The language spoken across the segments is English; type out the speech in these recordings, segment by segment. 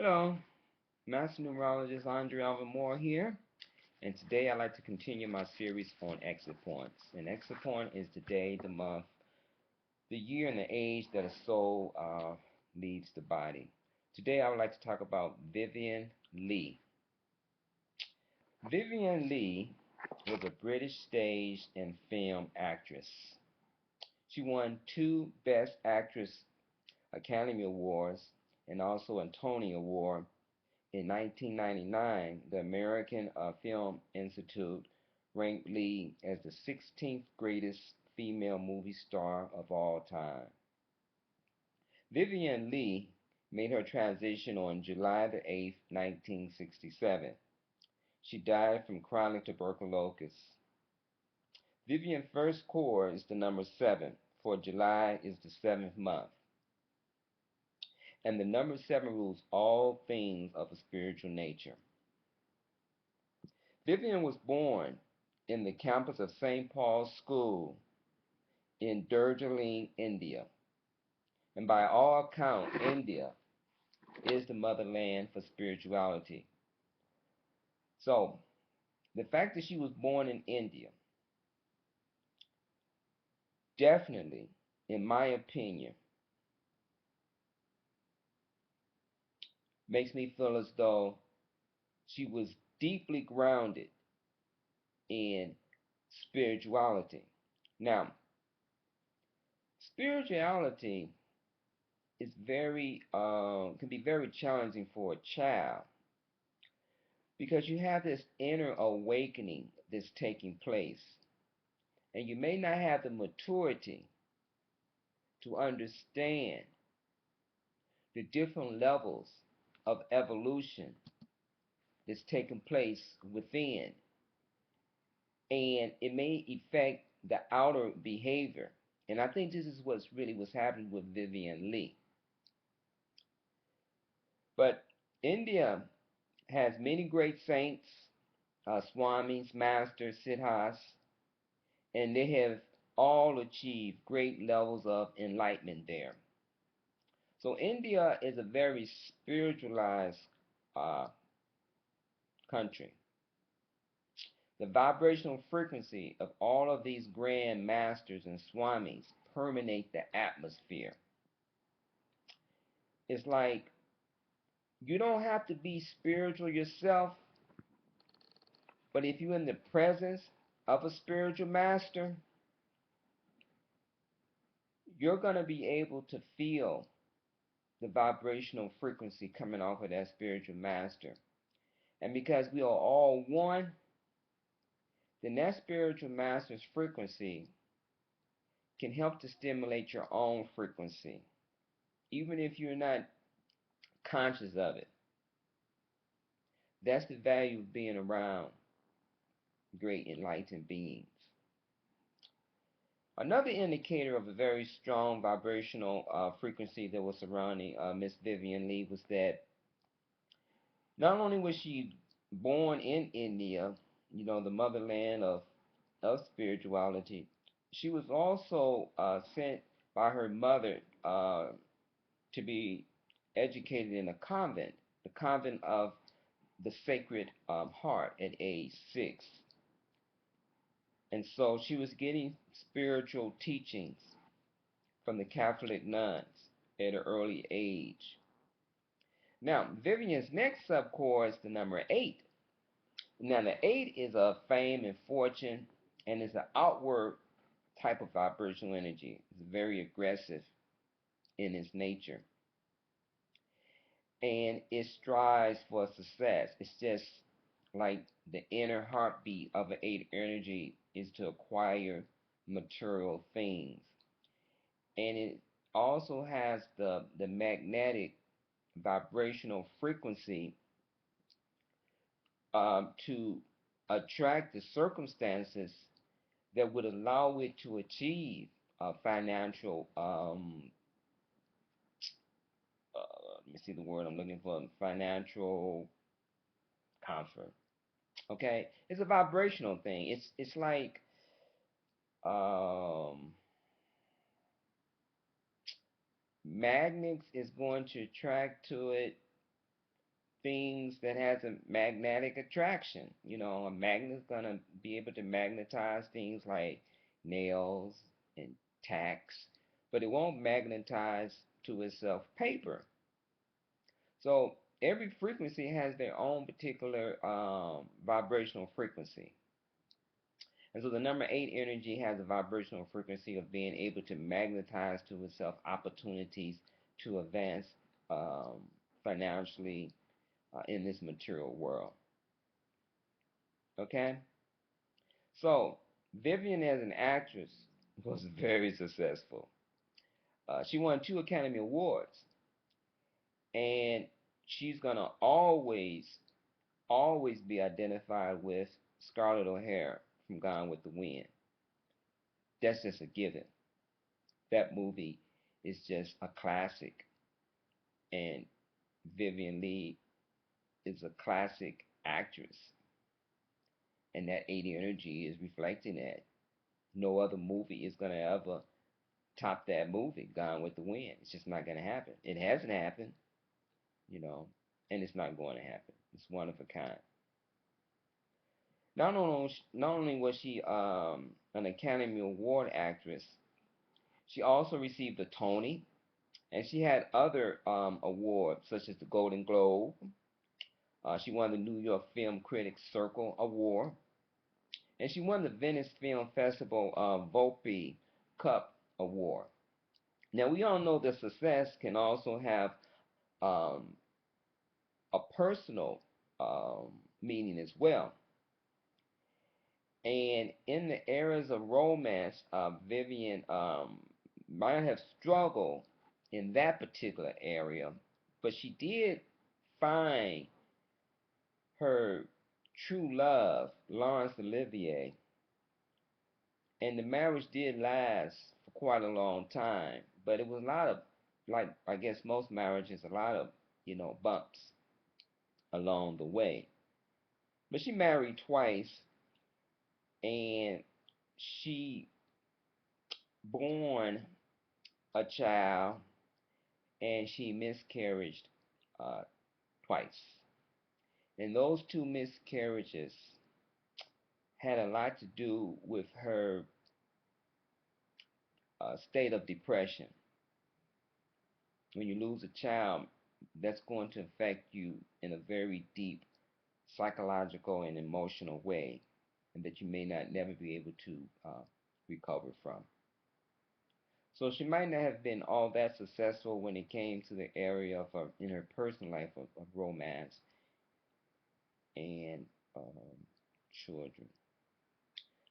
Hello, Master Numerologist Alvin here, and today I'd like to continue my series on exit points. And exit point is the day, the month, the year, and the age that a soul leaves the body. Today I would like to talk about Vivien Leigh. Vivien Leigh was a British stage and film actress. She won 2 Best Actress Academy Awards and also a Tony Award. In 1999, the American Film Institute ranked Leigh as the 16th greatest female movie star of all time. Vivien Leigh made her transition on July the 8th, 1967. She died from chronic tuberculosis. Vivien's first core is the number 7, for July is the 7th month. And the number 7 rules all things of a spiritual nature. Vivien was born in the campus of St. Paul's School in Darjeeling, India. And by all accounts, India is the motherland for spirituality. So, the fact that she was born in India definitely, in my opinion, makes me feel as though she was deeply grounded in spirituality. Now, spirituality is can be very challenging for a child because you have this inner awakening that's taking place, and you may not have the maturity to understand the different levels of evolution that's taking place within, and it may affect the outer behavior. And I think this is what's happening with Vivien Leigh. But India has many great saints, swamis, masters, siddhas, and they have all achieved great levels of enlightenment there. So India is a very spiritualized uh, country. The vibrational frequency of all of these grand masters and swamis permeate the atmosphere. It's like you don't have to be spiritual yourself, but if you're in the presence of a spiritual master, you're going to be able to feel the vibrational frequency coming off of that spiritual master. And because we are all one, then that spiritual master's frequency can help to stimulate your own frequency, even if you're not conscious of it. That's the value of being around great enlightened beings. Another indicator of a very strong vibrational frequency that was surrounding Miss Vivien Leigh was that not only was she born in India, the motherland of spirituality, she was also sent by her mother to be educated in a convent, the convent of the Sacred Heart at age 6. And so she was getting spiritual teachings from the Catholic nuns at an early age. Now, Vivien's next subcore is the number 8. Now, the 8 is of fame and fortune, and is an outward type of vibrational energy. It's very aggressive in its nature. And it strives for success. It's just like the inner heartbeat of an 8 energy is to acquire material things. And it also has the magnetic vibrational frequency to attract the circumstances that would allow it to achieve financial, let me see the word I'm looking for, financial comfort. Okay, it's a vibrational thing. It's like um, magnets is going to attract to it things that has a magnetic attraction. You know, a magnet's gonna be able to magnetize things like nails and tacks, but it won't magnetize to itself paper. So every frequency has their own particular vibrational frequency. And so the number 8 energy has a vibrational frequency of being able to magnetize to itself opportunities to advance um, financially in this material world. Okay? So, Vivien as an actress was very successful. She won 2 Academy Awards, and she's going to always be identified with Scarlett O'Hara from Gone with the Wind. That's just a given. That movie is just a classic, and Vivien Leigh is a classic actress, and that 80 energy is reflecting that. No other movie is going to ever top that movie, Gone with the Wind. It's just not going to happen. It hasn't happened, you know, and it's not going to happen. It's one of a kind. Not only was she an Academy Award actress, she also received a Tony, and she had other awards such as the Golden Globe. She won the New York Film Critics Circle Award, and she won the Venice Film Festival Volpe Cup Award. Now we all know that success can also have um, a personal meaning as well. And in the areas of romance, Vivien might have struggled in that particular area, but she did find her true love, Laurence Olivier, and the marriage did last for quite a long time. But it was a lot of, like I guess most marriages, a lot of bumps along the way. But she married twice, and she born a child, and she miscarried uh, twice. And those 2 miscarriages had a lot to do with her state of depression. When you lose a child, that's going to affect you in a very deep psychological and emotional way, and that you may not never be able to recover from. So she might not have been all that successful when it came to the area of in her personal life of romance and children.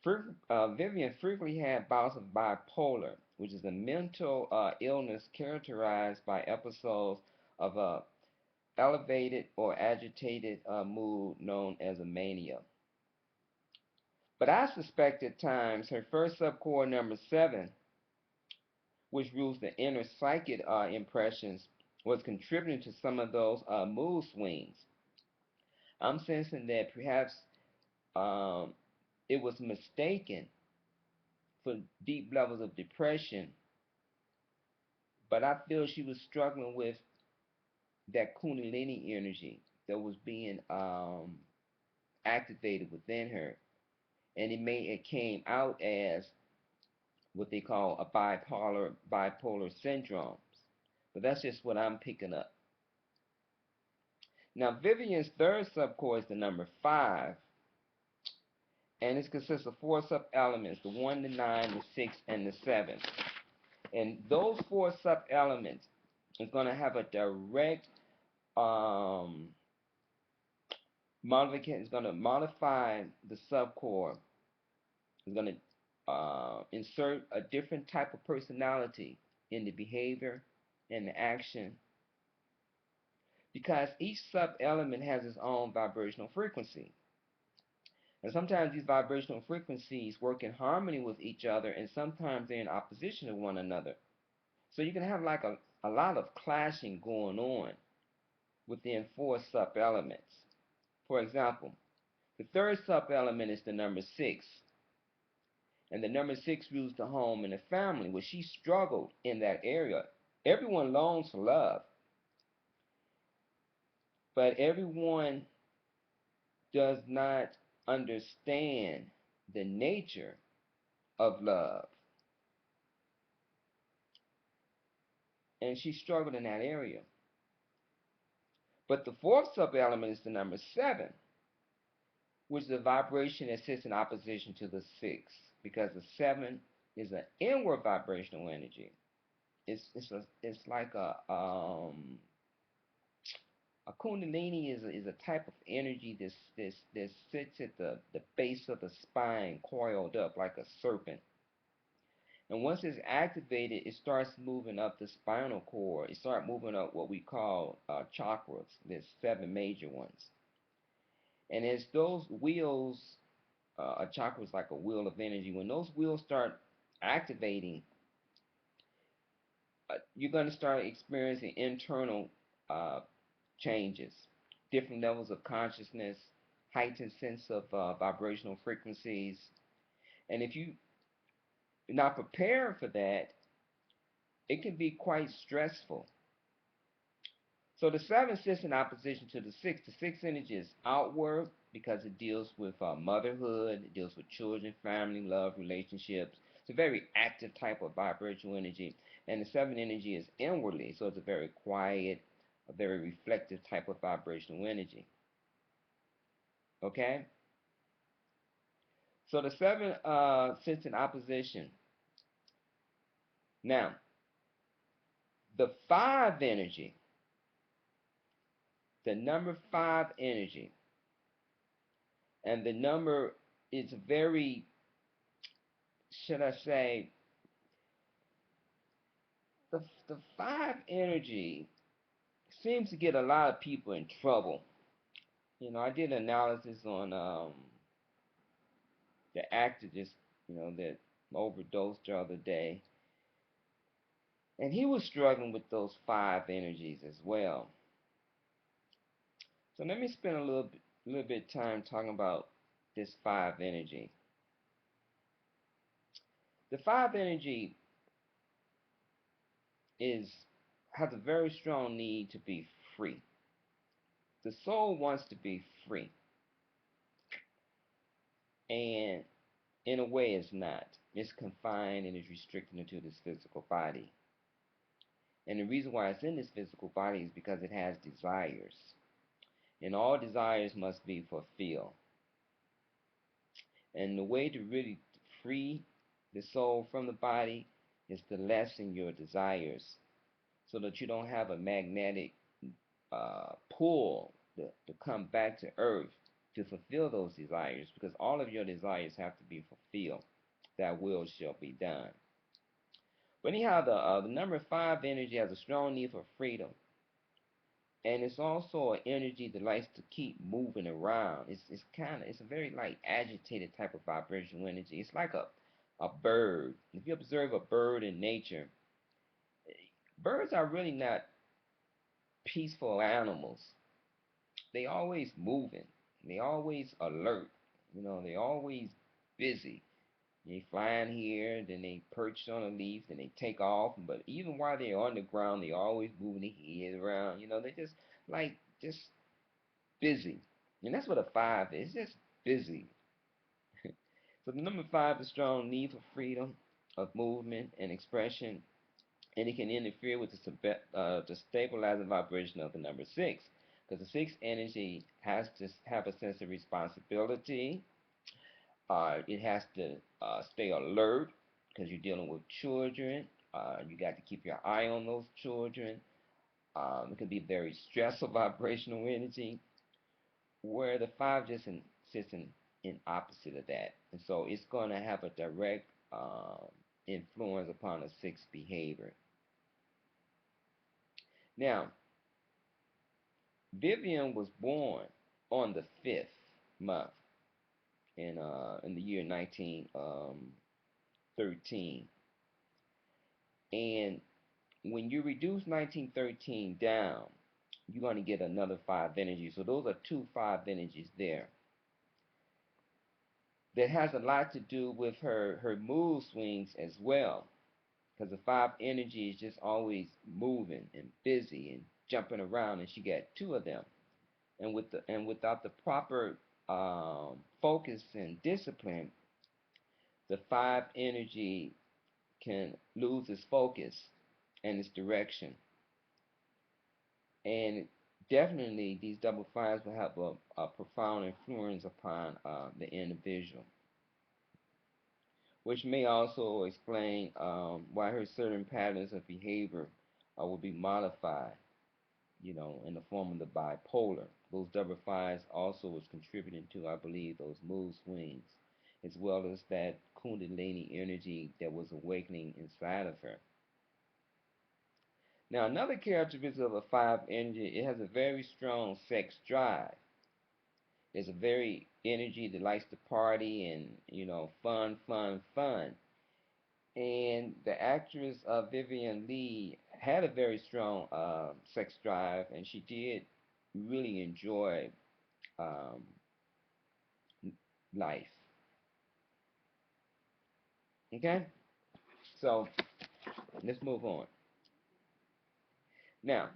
Vivien frequently had bouts of bipolar, which is a mental illness characterized by episodes of a elevated or agitated mood known as a mania. But I suspect at times her first subcore number 7, which rules the inner psychic impressions, was contributing to some of those mood swings. I'm sensing that perhaps um, it was mistaken for deep levels of depression, but I feel she was struggling with that kundalini energy that was being activated within her, and it came out as what they call a bipolar syndrome. But that's just what I'm picking up. Now, Vivien's third subcore is the number 5, and it consists of 4 sub-elements, the 1, the 9, the 6, and the 7. And those 4 sub-elements is going to have a direct modification. It's going to modify the subcore. It's going to insert a different type of personality in the behavior and the action, because each sub-element has its own vibrational frequency. And sometimes these vibrational frequencies work in harmony with each other, and sometimes they're in opposition to one another. So you can have like a lot of clashing going on within 4 sub-elements. For example, the third sub-element is the number 6. And the number 6 rules the home and the family, where she struggled in that area. Everyone longs for love. But everyone does not understand the nature of love. And she struggled in that area. But the fourth sub-element is the number 7, which is a vibration that sits in opposition to the 6, because the 7 is an inward vibrational energy. It's like a kundalini is a type of energy that sits at the base of the spine, coiled up like a serpent. And once it's activated, it starts moving up the spinal cord. It starts moving up what we call chakras. There's 7 major ones. And as those wheels, a chakra is like a wheel of energy. When those wheels start activating, you're going to start experiencing internal uh, changes, different levels of consciousness, heightened sense of vibrational frequencies. And if you're not prepared for that, it can be quite stressful. So the 7 sits in opposition to the 6. The 6 energy is outward because it deals with motherhood, it deals with children, family, love, relationships. It's a very active type of vibrational energy. And the 7 energy is inwardly, so it's a very quiet, a very reflective type of vibrational energy. Okay? So the 7 sits in opposition. Now, the 5 energy, the number 5 energy, and the number is very, should I say, the 5 energy seems to get a lot of people in trouble. You know, I did an analysis on the activist, that overdosed the other day, and he was struggling with those 5 energies as well. So let me spend a little bit time talking about this 5 energy. The 5 energy has a very strong need to be free. The soul wants to be free, and in a way it's not. It's confined and is restricted into this physical body. And the reason why it's in this physical body is because it has desires. And all desires must be fulfilled. And the way to really free the soul from the body is to lessen your desires, so that you don't have a magnetic pull to come back to earth to fulfill those desires, because all of your desires have to be fulfilled. That will shall be done. But anyhow, the number 5 energy has a strong need for freedom. And it's also an energy that likes to keep moving around. It's a very like agitated type of vibrational energy. It's like a bird. If you observe a bird in nature, birds are really not peaceful animals. They always moving. They always alert. They always busy. They flying here, then they perch on a leaf, then they take off. But even while they're on the ground, they always moving their head around. They're just busy. And that's what a 5 is. It's just busy. So the number 5 is strong need for freedom of movement and expression, and it can interfere with the stabilizing vibration of the number 6. Because the 6 energy has to have a sense of responsibility. It has to stay alert because you're dealing with children. You got to keep your eye on those children. It can be very stressful vibrational energy, where the 5 just sits in opposite of that. And so it's going to have a direct influence upon the 6 behavior. Now, Vivien was born on the 5th month in the year 1913. And when you reduce 1913 down, you're going to get another 5 energy. So those are 2 5 energies there. That has a lot to do with her mood swings as well. Because the 5 energy is just always moving and busy and jumping around, and she got 2 of them. and without the proper focus and discipline, the five energy can lose its focus and its direction. And definitely, these double fives will have a profound influence upon the individual, which may also explain why her certain patterns of behavior will be modified, in the form of the bipolar. Those double fives also was contributing to, I believe, those mood swings, as well as that kundalini energy that was awakening inside of her. Now, another characteristic of a five energy, it has a very strong sex drive. There's a very energy that likes to party and, fun, fun, fun. And the actress Vivien Leigh had a very strong sex drive, and she did really enjoy um, life. Okay, so let's move on. Now,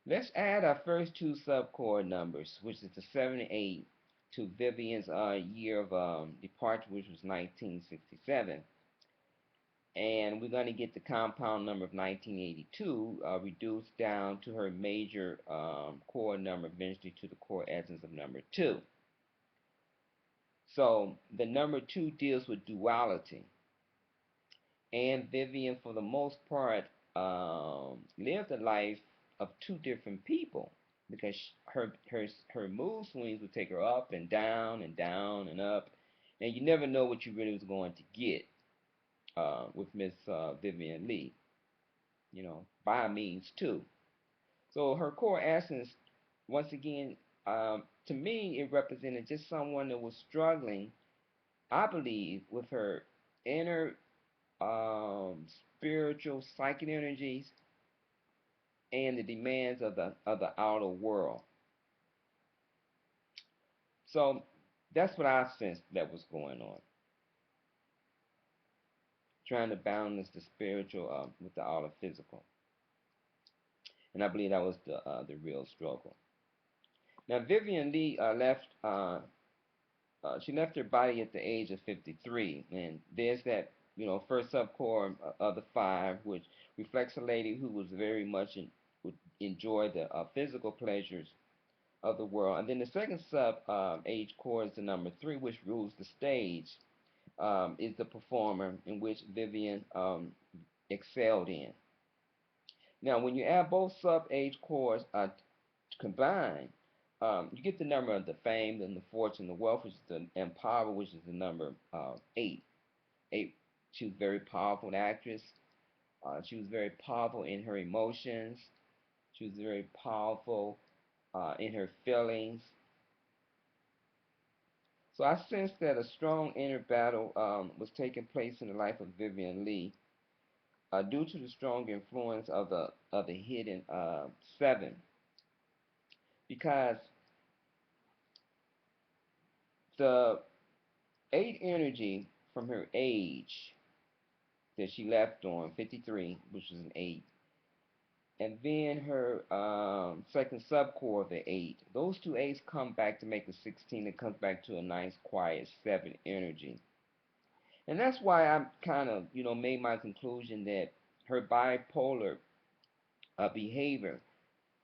let's add our first two subchord numbers, which is the 7 and 8, to Vivian's year of departure, which was 1967. And we're going to get the compound number of 1982 reduced down to her major chord number, eventually to the chord essence of number 2. So the number 2 deals with duality. And Vivien, for the most part, lived a life of two different people, because her mood swings would take her up and down and down and up, and you never know what you really was going to get with Miss Vivien Leigh, by means too. So her core essence, once again, to me, it represented just someone that was struggling, I believe, with her inner spiritual, psychic energies and the demands of the outer world. So that's what I sensed that was going on, trying to balance the spiritual with the outer physical, and I believe that was the real struggle. Now, Vivien Leigh left. She left her body at the age of 53, and there's that first subchord of the five, which reflects a lady who was very much would enjoy the physical pleasures of the world. And then the second sub age chord is the number 3, which rules the stage, is the performer, in which Vivien excelled in. Now, when you add both sub age chords combined, you get the number of the fame and the fortune, the wealth, which is and power, which is the number 8. 8. She was a very powerful actress. She was very powerful in her emotions. She was very powerful in her feelings. So I sensed that a strong inner battle was taking place in the life of Vivien Leigh due to the strong influence of the hidden 7, because the 8 energy from her age that she left on 53, which is an 8, and then her second subchord of the 8. Those two 8s come back to make a 16. It comes back to a nice quiet 7 energy. And that's why I kind of, made my conclusion that her bipolar behavior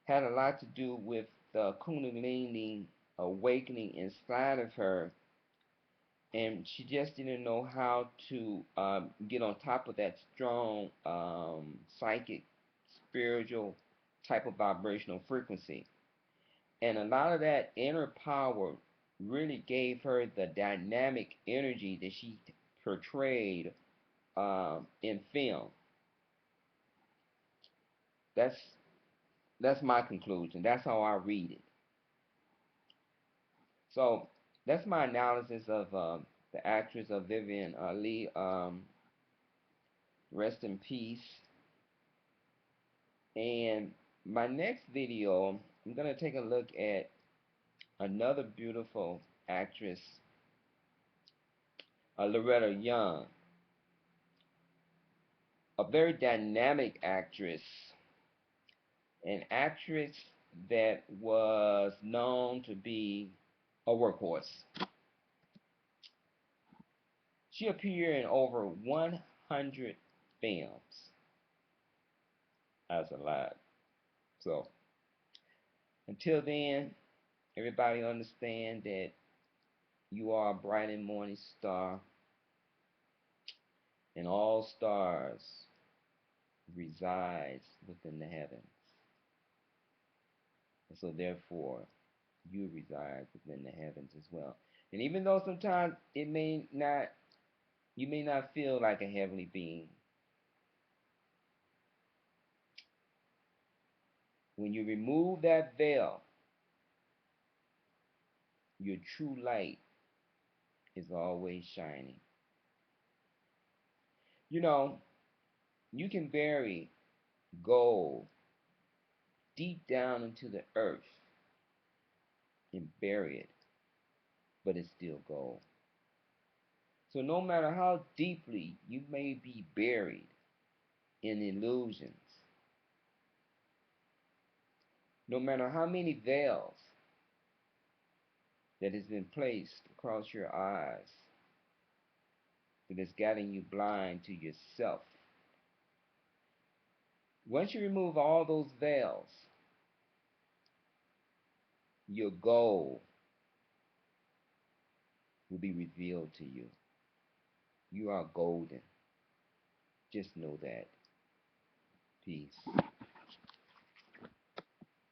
had a lot to do with the kundalini awakening inside of her, and she just didn't know how to get on top of that strong psychic, spiritual type of vibrational frequency. And a lot of that inner power really gave her the dynamic energy that she portrayed in film. That's that's my conclusion. That's how I read it. So that's my analysis of the actress of Vivien Leigh. Rest in peace. And my next video, I'm gonna take a look at another beautiful actress, Loretta Young, a very dynamic actress, an actress that was known to be a workhorse. She appeared in over 100 films as a lot. So until then, everybody understand that you are a bright and morning star, and all stars resides within the heavens. And so therefore, you reside within the heavens as well. And even though sometimes you may not feel like a heavenly being, when you remove that veil, your true light is always shining. You know, you can bury gold deep down into the earth and bury it, but it's still gold. So no matter how deeply you may be buried in illusions, no matter how many veils that has been placed across your eyes that has gotten you blind to yourself, once you remove all those veils, your goal will be revealed to you. You are golden. Just know that. Peace.